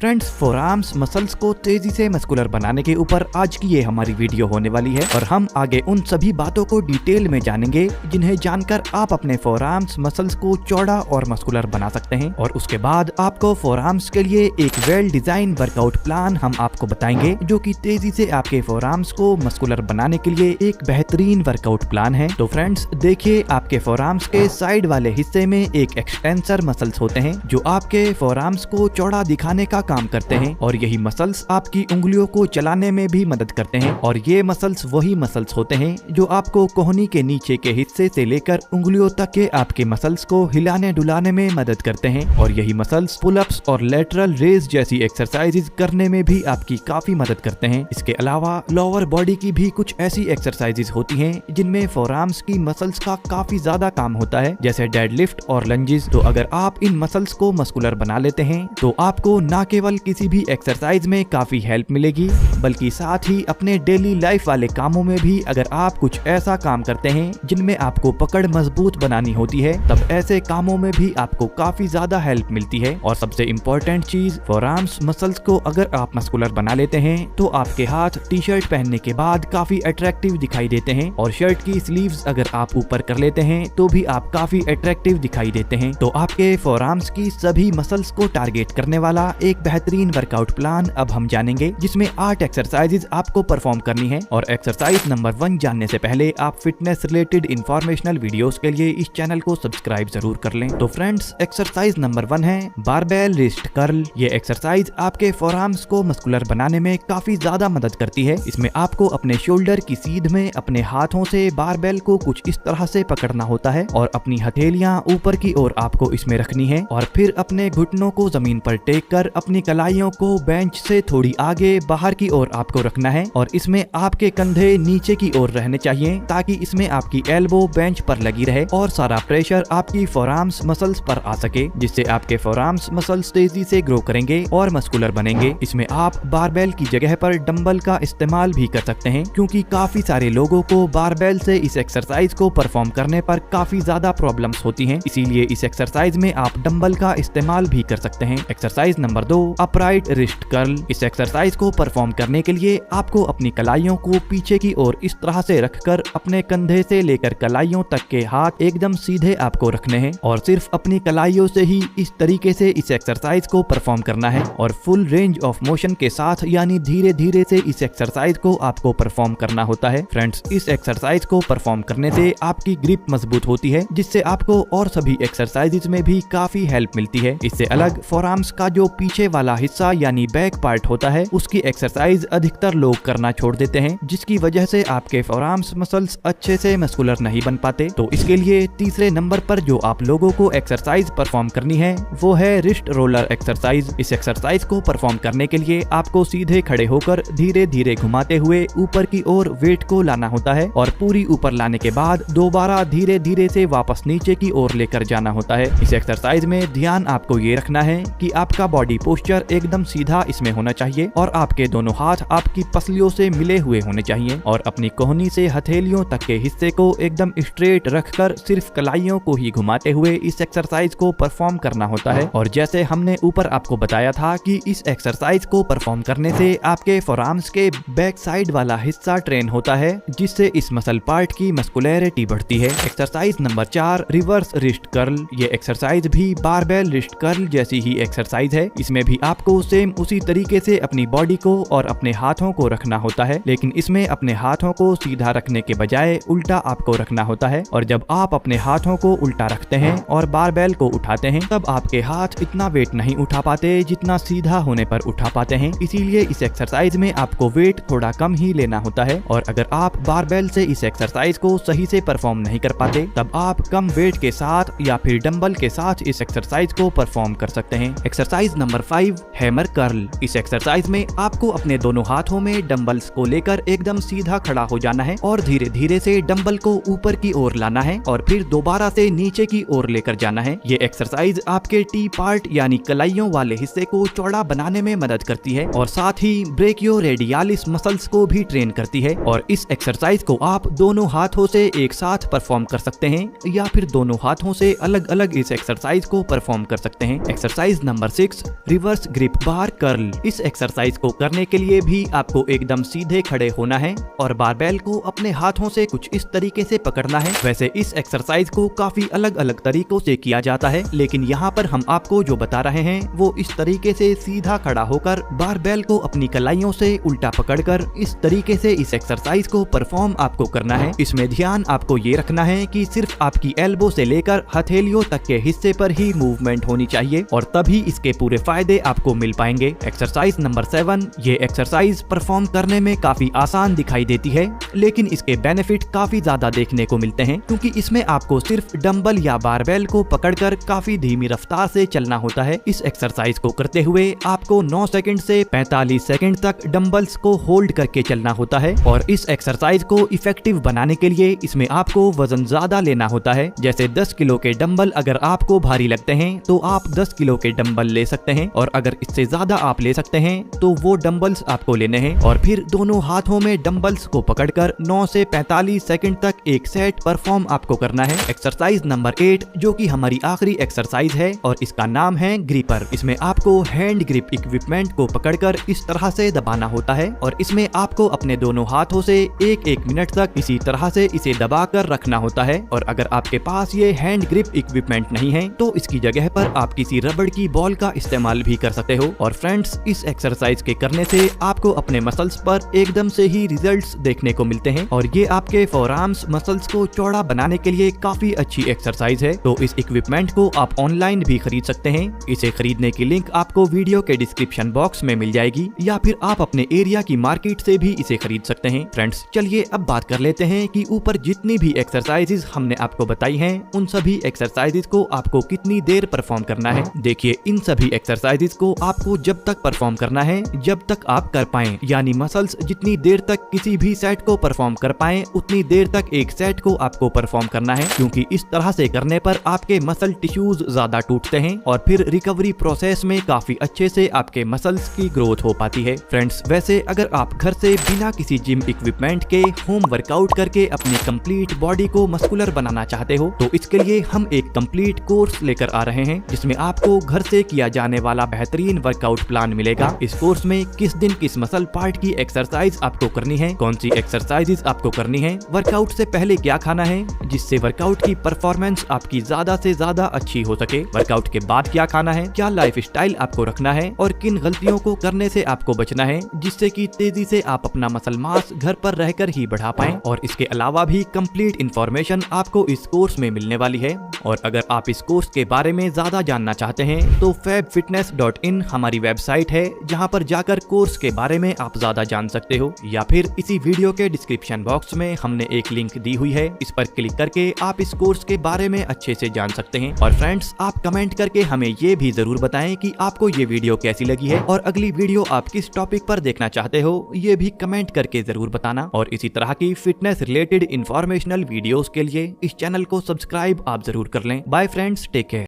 Friends, forearms muscles को तेजी से मस्कुलर बनाने के ऊपर आज की ये हमारी वीडियो होने वाली है और हम आगे उन सभी बातों को डिटेल में जानेंगे जिन्हें जानकर आप अपने फोरआर्म्स मसल्स को चौड़ा और मस्कुलर बना सकते हैं। और उसके बाद आपको फोरआर्म्स के लिए एक वेल डिजाइन वर्कआउट प्लान हम आपको बताएंगे जो कि तेजी से आपके फोरआर्म्स को मस्कुलर बनाने के लिए एक बेहतरीन वर्कआउट प्लान है। तो फ्रेंड्स देखिए, आपके फोरआर्म्स के साइड वाले हिस्से में एक एक्सटेंसर मसल्स होते हैं जो आपके फोरआर्म्स को चौड़ा दिखाने का काम करते हैं और यही मसल्स आपकी उंगलियों को चलाने में भी मदद करते हैं। और ये मसल्स वही मसल्स होते हैं जो आपको कोहनी के नीचे के हिस्से से लेकर उंगलियों तक के आपके मसल्स को हिलाने डुलाने में मदद करते हैं। और यही मसल्स पुलअप्स और लेटरल रेज जैसी एक्सरसाइजेज करने में भी आपकी काफी मदद करते हैं। इसके अलावा लोअर बॉडी की भी कुछ ऐसी एक्सरसाइजेज होती हैं जिनमें फोरआर्म्स की मसल्स का काफी ज्यादा काम होता है, जैसे डेडलिफ्ट और लंजेस। तो अगर आप इन मसल्स को मस्कुलर बना लेते हैं तो आपको न केवल किसी भी एक्सरसाइज में काफी हेल्प मिलेगी, बल्कि साथ ही अपने डेली लाइफ वाले कामों में भी अगर आप कुछ ऐसा काम करते हैं जिनमें आपको पकड़ मजबूत बनानी होती है, तब ऐसे कामों में भी आपको काफी ज्यादा हेल्प मिलती है। और सबसे इम्पोर्टेंट चीज, फोरआर्म्स मसल्स को अगर आप मस्कुलर बना लेते हैं तो आपके हाथ टी शर्ट पहनने के बाद काफी अट्रैक्टिव दिखाई देते हैं और शर्ट की स्लीव्स अगर आप ऊपर कर लेते हैं तो भी आप काफी अट्रैक्टिव दिखाई देते हैं। तो आपके फोरआर्म्स की सभी मसल्स को टारगेट करने वाला एक बेहतरीन वर्कआउट प्लान अब हम जानेंगे, जिसमें 8 एक्सरसाइजेज आपको परफॉर्म करनी है। और एक्सरसाइज नंबर 1 जानने से पहले आप फिटनेस रिलेटेड इंफॉर्मेशनल वीडियोस के लिए इस चैनल को सब्सक्राइब जरूर कर लें। तो फ्रेंड्स, एक्सरसाइज नंबर 1 है बारबेल रिस्ट कर्ल। ये एक्सरसाइज आपके फोरआर्म्स को मस्कुलर बनाने में काफी ज्यादा मदद करती है। इसमें आपको अपने शोल्डर की सीध में अपने हाथों से बारबेल को कुछ इस तरह से पकड़ना होता है और अपनी हथेलियां ऊपर की ओर आपको इसमें रखनी है और फिर अपने घुटनों को जमीन पर टेक कर अपनी कलाइयों को बेंच से थोड़ी आगे बाहर की ओर आपको रखना है और इसमें आपके कंधे नीचे की ओर रहने चाहिए ताकि इसमें आपकी एल्बो बेंच पर लगी रहे और सारा प्रेशर आपकी फोरआर्म्स मसल्स पर आ सके, जिससे आपके फोरआर्म्स मसल्स तेजी से ग्रो करेंगे और मस्कुलर बनेंगे। इसमें आप बारबेल की जगह पर डंबल का इस्तेमाल भी कर सकते हैं, क्योंकि काफी सारे लोगों को बारबेल से इस एक्सरसाइज को परफॉर्म करने पर काफी ज्यादा प्रॉब्लम्स होती हैं। इसीलिए इस एक्सरसाइज में आप डंबल का इस्तेमाल भी कर सकते हैं। Exercise number 2, upright wrist curl. इस एक्सरसाइज को परफॉर्म करने के लिए आपको अपनी कलाइयों को पीछे की ओर इस तरह से रखकर अपने कंधे से लेकर कलाइयों तक के हाथ एकदम सीधे आपको रखने हैं और सिर्फ अपनी कलाइयों से ही इस तरीके से इस एक्सरसाइज को परफॉर्म करना है और फुल रेंज ऑफ मोशन के साथ, यानी धीरे धीरे से इस एक्सरसाइज को आपको परफॉर्म करना होता है। फ्रेंड्स, इस एक्सरसाइज को परफॉर्म करने से आपकी ग्रिप मजबूत होती है, जिससे आपको और सभी एक्सरसाइजेज में भी काफी हेल्प मिलती है। इससे अलग फोरआर्म्स का जो पीछे वाला हिस्सा यानी बैक पार्ट होता है, उसकी एक्सरसाइज अधिकतर लोग करना छोड़ देते हैं, जिसकी वजह से आपके फोरआर्म्स मसल्स अच्छे से मस्कुलर नहीं बन पाते। तो इसके लिए तीसरे नंबर पर जो आप लोगों को एक्सरसाइज परफॉर्म करनी है वो है रिस्ट रोलर एक्सरसाइज। इस एक्सरसाइज को परफॉर्म करने के लिए आपको सीधे खड़े होकर धीरे धीरे घुमाते हुए ऊपर की ओर वेट को लाना होता है और पूरी ऊपर लाने के बाद दोबारा धीरे धीरे से वापस नीचे की ओर लेकर जाना होता है। इस एक्सरसाइज में ध्यान आपको ये रखना है कि आपका बॉडी पोस्चर एकदम सीधा इसमें होना चाहिए और आपके दोनों हाथ आपकी पसलियों से मिले हुए होने चाहिए और अपनी कोहनी से हथेलियों तक के हिस्से को एकदम स्ट्रेट रखकर सिर्फ कलाइयों को ही घुमाते हुए इस एक्सरसाइज को परफॉर्म करना होता है। और जैसे हमने ऊपर आपको बताया था कि इस एक्सरसाइज को परफॉर्म करने से आपके फोरआर्म्स के बैक साइड वाला हिस्सा ट्रेन होता है, जिससे इस मसल पार्ट की मस्कुलैरिटी बढ़ती है। Exercise number 4, reverse wrist curl. ये एक्सरसाइज भी बारबेल रिस्ट कर्ल जैसी ही एक्सरसाइज है। इसमें भी आपको सेम उसी तरीके से अपनी बॉडी को और अपने हाथों को रखना होता है, लेकिन इसमें अपने हाथों को सीधा रखने के बजाय उल्टा आपको रखना होता है। और जब आप अपने हाथों को उल्टा रखते हैं और बारबेल को उठाते हैं, तब आपके हाथ इतना वेट नहीं उठा पाते जितना सीधा होने पर उठा पाते हैं। इसीलिए इस एक्सरसाइज में आपको वेट थोड़ा कम ही लेना होता है और अगर आप बारबेल से इस एक्सरसाइज को सही से परफॉर्म नहीं कर पाते, तब आप कम वेट के साथ या फिर डंबल के साथ इस एक्सरसाइज को परफॉर्म कर सकते हैं। Exercise number 5, hammer curl. इस एक्सरसाइज में आपको अपने दोनों हाथों में डंबल्स को लेकर एकदम सीधा खड़ा हो जाना है और धीरे धीरे से डंबल को ऊपर की ओर लाना है और फिर दोबारा से नीचे की ओर लेकर जाना है। ये एक्सरसाइज आपके टी पार्ट यानी कलाइयों वाले हिस्से को चौड़ा बनाने में मदद करती है और साथ ही ब्रेकियोरेडियालिस मसल्स को भी ट्रेन करती है। और इस एक्सरसाइज को आप दोनों हाथों से एक साथ परफॉर्म कर सकते हैं या फिर दोनों हाथों से अलग अलग इस एक्सरसाइज को परफॉर्म कर सकते हैं। Exercise number 6, reverse reverse grip bar curl. इस एक्सरसाइज को करने के लिए भी आपको एकदम सीधे खड़े होना है और बारबेल को अपने हाथों से कुछ इस तरीके से पकड़ना है। वैसे इस एक्सरसाइज को काफी अलग अलग तरीकों से किया जाता है, लेकिन यहाँ पर हम आपको जो बता रहे हैं वो इस तरीके से सीधा खड़ा होकर बारबेल को अपनी कलाइयों से उल्टा पकड़कर इस तरीके से इस एक्सरसाइज को परफॉर्म आपको करना है। इसमें ध्यान आपको ये रखना है कि सिर्फ आपकी एल्बो से लेकर हथेलियों तक के हिस्से पर ही मूवमेंट होनी चाहिए और तभी इसके पूरे फायदे आपको मिल पाएंगे। Exercise number 7। ये एक्सरसाइज परफॉर्म करने में काफी आसान दिखाई देती है, लेकिन इसके बेनिफिट काफी ज्यादा देखने को मिलते हैं, क्योंकि इसमें आपको सिर्फ डंबल या बारबेल को पकड़कर काफी धीमी रफ्तार से चलना होता है। इस एक्सरसाइज को करते हुए आपको 9 सेकंड से 45 सेकंड तक डंबल्स को होल्ड करके चलना होता है और इस एक्सरसाइज को इफेक्टिव बनाने के लिए इसमें आपको वजन ज्यादा लेना होता है। जैसे 10 किलो के डंबल अगर आपको भारी लगते हैं तो आप 10 किलो के डंबल ले सकते हैं, और अगर इससे ज्यादा आप ले सकते हैं तो वो डंबल्स आपको लेने हैं और फिर दोनों हाथों में डंबल्स को पकड़कर 9 से 45 सेकंड तक एक सेट परफॉर्म आपको करना है। एक्सरसाइज नंबर 8 जो कि हमारी आखिरी एक्सरसाइज है और इसका नाम है ग्रिपर। इसमें आपको हैंड ग्रिप इक्विपमेंट को पकड़कर इस तरह से दबाना होता है और इसमें आपको अपने दोनों हाथों से एक मिनट तक इसी तरह से इसे दबाकर रखना होता है। और अगर आपके पास ये हैंड ग्रिप इक्विपमेंट नहीं है तो इसकी जगह पर आप किसी रबड़ की बॉल का इस्तेमाल भी कर सकते हो। और फ्रेंड्स, इस एक्सरसाइज के करने से आपको अपने मसल्स पर एकदम से ही रिजल्ट्स देखने को मिलते हैं और ये आपके फोरआर्म्स मसल्स को चौड़ा बनाने के लिए काफी अच्छी एक्सरसाइज है। तो इस इक्विपमेंट को आप ऑनलाइन भी खरीद सकते हैं। इसे खरीदने की लिंक आपको वीडियो के डिस्क्रिप्शन बॉक्स में मिल जाएगी, या फिर आप अपने एरिया की मार्केट से भी इसे खरीद सकते हैं। फ्रेंड्स, चलिए अब बात कर लेते हैं कि ऊपर जितनी भी एक्सरसाइजेज हमने आपको बताई हैं उन सभी एक्सरसाइजेज को आपको कितनी देर परफॉर्म करना है। देखिए, इन सभी एक्सरसाइजेज को आपको जब तक परफॉर्म करना है जब तक आप कर पाएं, यानी मसल्स जितनी देर तक किसी भी सेट को परफॉर्म कर पाएं उतनी देर तक एक सेट को आपको परफॉर्म करना है, क्योंकि इस तरह से करने पर आपके मसल टिश्यूज ज्यादा टूटते हैं और फिर रिकवरी प्रोसेस में काफी अच्छे से आपके मसल्स की ग्रोथ हो पाती है। फ्रेंड्स, वैसे अगर आप घर से बिना किसी जिम इक्विपमेंट के होम वर्कआउट करके अपनी कंप्लीट बॉडी को मस्कुलर बनाना चाहते हो तो इसके लिए हम एक कंप्लीट कोर्स लेकर आ रहे हैं, जिसमें आपको घर से किया जाने वाला बेहतरीन वर्कआउट प्लान मिलेगा। इस कोर्स में किस दिन किस मसल पार्ट की एक्सरसाइज आपको करनी है, कौन सी एक्सरसाइजेज आपको करनी है, वर्कआउट से पहले क्या खाना है जिससे वर्कआउट की परफॉर्मेंस आपकी ज्यादा से ज्यादा अच्छी हो सके, वर्कआउट के बाद क्या खाना है, क्या लाइफ स्टाइल आपको रखना है और किन गलतियों को करने से आपको बचना है जिससे कि तेजी से आप अपना मसल मास घर पर रहकर ही बढ़ा पाएं। और इसके अलावा भी कंप्लीट इंफॉर्मेशन आपको इस कोर्स में मिलने वाली है। और अगर आप इस कोर्स के बारे में ज्यादा जानना चाहते हैं तो fabfitness.in हमारी वेबसाइट है, जहां पर जाकर कोर्स के बारे में आप ज्यादा जान सकते हो, या फिर इसी वीडियो के डिस्क्रिप्शन बॉक्स में हमने एक लिंक दी हुई है, इस पर क्लिक करके आप इस कोर्स के बारे में अच्छे से जान सकते हैं। और फ्रेंड्स, आप कमेंट करके हमें ये भी जरूर बताएं कि आपको ये वीडियो कैसी लगी है और अगली वीडियो आप किस टॉपिक पर देखना चाहते हो, ये भी कमेंट करके जरूर बताना। और इसी तरह की फिटनेस रिलेटेड इंफॉर्मेशनल वीडियोस के लिए इस चैनल को सब्सक्राइब आप जरूर कर लें। Bye friends, take care.